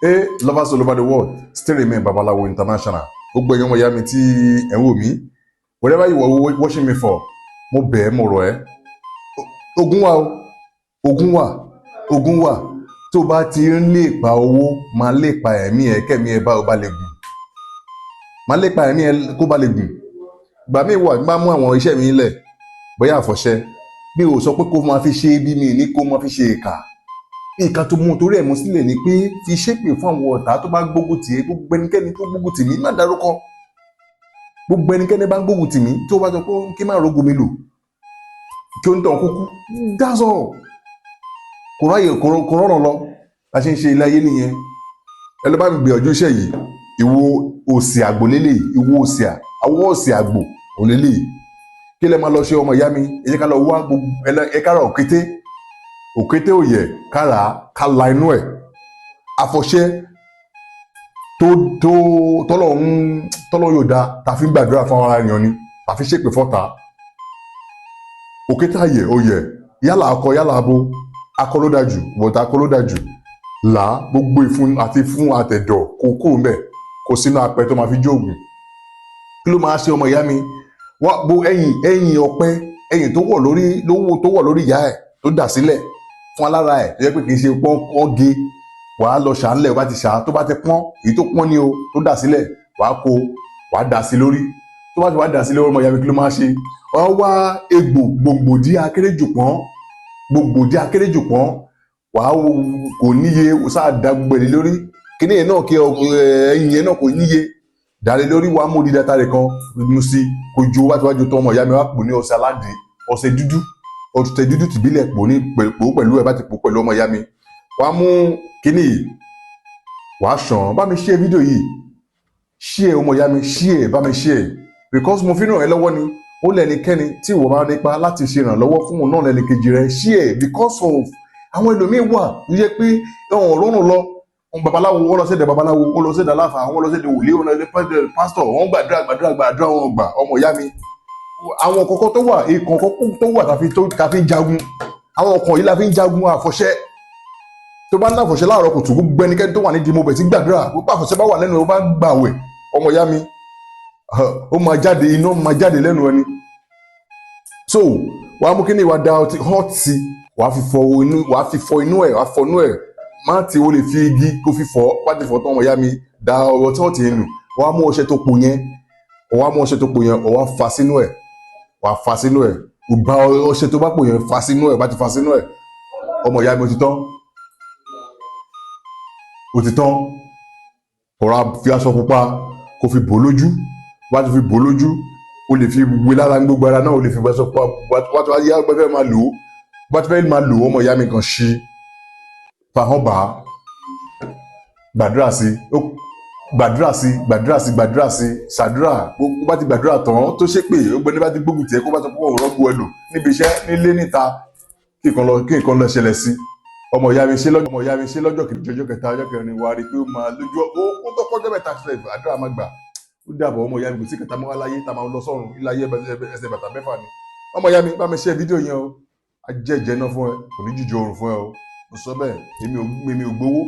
Hey, lovers all over the world, still remain Babalawo International. Gbogbo ẹ̀yin ọmọ ìyá mi tí ẹ̀ ń wò mí, whatever you were watching me for, mo bẹ̀ ẹ́ mo rọ̀ ẹ́. Ogun wà o, ogun wà, ogun wà. Tó bá ti ń lépa owó, máa lépa ẹ̀mí ẹ̀ kẹ́mi ẹ̀ bá o bá lè gùn. Máa lépa ẹ̀mí ẹ̀ kó bá lè gùn. Ìgbà míì wà bá mú àwọn iṣẹ́ mi lẹ̀, bóyá àfọ̀ṣẹ. Mi ò sọ pé kó máa fi ṣe bí mi ní kó máa fi ṣe ìkà. Nǹkan tó mú torí ẹ̀ mú sílẹ̀ ni pé fi ṣépè fún àwọn ọ̀tá tó bá gbógun tì í, gbogbo ẹnikẹ́ni tó gbógun tì mí má dárúkọ. Gbogbo ẹnikẹ́ni bá gbógun tì mí tó bá sọ pé kí má rogo mi lò kí ó ń tàn kúkú. That's all. Kò ráyè kò rọrùn lọ la ṣe ń ṣe ilé ayé nìyẹn. Ẹ lọ bá mi gbìyànjú iṣẹ́ yìí, ìwo òsì àgbò lélẹ̀, ìwo òsì àwọ̀ òsì àgbò òlélẹ̀. Kí lẹ máa lọ ṣe ọmọ ìyá mi? Ẹ jẹ́ ká lọ wá gbogbo ẹ kára òkété òyẹ ká la inú ẹ̀. Àfọ̀ṣẹ tọ́lọ́run yóò dá ta fi ń gbàdúrà fún ara èèyàn ni, ta fi ṣépè fọ́ta. Òkété àyè òyẹ yálà akọ yálà abo, akọ ló dájú bọ̀tà akọ ló dájú. Là gbogbo ìfun àti fún àtẹ̀dọ̀ kókó mbẹ̀ kó sínú apẹ tó máa fi jóògùn. Kí ló máa ṣe ọmọ ìyá mi? Wọ́n bo ẹ̀yìn ọ̀pẹ, ẹ̀yìn tó wọ̀ lórí ìyá ẹ̀ tó dà sílẹ̀ fún alára ẹ̀ tó yẹ pé kì í ṣe pọ́n ge. Wàá lọ ṣàánlẹ̀ bá ti ṣà tó bá ti pọ́n èyí tó pọ́n ni o tó dà sílẹ̀ wàá kó wàá dà sí lórí. Tó bá ti wàá dà sí lórí ọmọ ìyá mi kí ló máa ṣe? Wọ́n wá egbò gbòǹgbòdì akérèjù pọ́n wàá kò níye sáà da gbogbo ẹ̀ lórí. Kíní yẹn náà kí ẹyin yẹn náà kò níye dàlẹ́ lórí. Wàá mú di data rẹ̀ kan mu sí kò jo wá tí wàá jo tó ọmọ ìyá mi wá pò ní ọṣẹ aládìí ọṣẹ dúdú tìbílẹ̀ pò pẹ̀lú ẹ̀ bá ti pò pẹ̀lú ọmọ ìyá mi. Wàá mú kíní yìí wàá ṣàn. Bá mi share fídíò yìí, share ọmọ ìyá mi, share bá mi share because mo fi ràn ẹ́ lọ́wọ́ ni. Ó lẹ́nikẹ́ni tí ìwọ máa nípa láti ṣe ìrànlọ́wọ́ fún òun náà lẹ́nìkejì rẹ̀ share because of àwọn ẹlòmíín wà tó yẹ pé ọ̀rọ̀ lọ babaláwo wọ́n lọ sẹ́dẹ̀ babaláwo wọ́n lọ sẹ́dẹ̀ aláfa wọ́n lọ sẹ́dẹ̀ wòlíì wọ́n lọ sẹ́dẹ̀ pásítọ̀ wọ́n gbàdúrà wọn gbà. Ọmọ ìyá mi àwọn kọ̀ọ̀kan tó wà ìkàn kọ̀ọ̀kan tó wà ta fi ń jagun. Àwọn ọkàn yìí la fi ń jagun àfọ̀ṣẹ. Tó bá ń dá àfọ̀ṣẹ láàárọ̀ kùtù gbogbo ẹnikẹ́ni tó wà ní dìmọ̀ bẹ̀ tí gbàdúrà gbogbo àfọ̀ṣẹ bá wà lẹ́nu ẹ̀ ó bá gbàwẹ̀ ọmọ ìyá mi ó máa jáde iná máa jáde lẹ́nu ẹni. So wàá mú kíní ìwà da ọtí hot sí wàá fi fọ inú ẹ̀ wàá fọ inú ẹ̀ má tí o lè fi igi kó fi fọ bá ti fọ tán ọmọ ìyá mi da ọ̀rọ̀ tí wọ́n ti nù. Wàá mú ọṣẹ tó pò yẹn wàá fa sínú ẹ̀ gba ọṣẹ tó bá pò yẹn fa sínú ẹ̀ bá ti fa sínú ẹ̀ ọmọ ìyá mi ó ti tán. Ọ̀rọ̀ fi aṣọ pupa kó fi bò lójú bá ti fi bò lójú o lè fi wé lára gbogbo ara náà o lè fi aṣọ pupa wá tó yá gbẹ́fẹ́ máa lò ó bá ti fẹ́ máa lò ó ọmọ ìyá mi kan ṣí fàhán bá gbàdúrà sí ṣàdúrà gbogbo bá ti gbàdúrà tán tó ṣépè gbogbo ní bá ti gbógun tiẹ̀ kó bá sọ pé òun rọ́gbó ẹ lò níbi iṣẹ́ nílé níta kí nǹkan lọ ṣẹlẹ̀ sí. Ọmọ ìyá mi ṣe lọ́jọ́ kejì ọjọ́ kẹta ọjọ́ kẹrin wà á rí i pé ó máa lójú ó tó kọjọ́ mẹ́ta sílẹ̀ àdúrà máa gbà. Ó dàbọ̀ ọmọ ìyá mi kò sí kẹta mọ́ láyé tá a máa lọ sọ́run iláyé ẹsẹ̀ bàtà mẹ́fà ni. Ọmọ ìyá mi bá mi share fídíò yẹn o ajẹ́jẹ́ náà fún ẹ kò ní jíjọ oorun fún ẹ o mo sọ bẹ́ẹ̀ èmi ò gbowó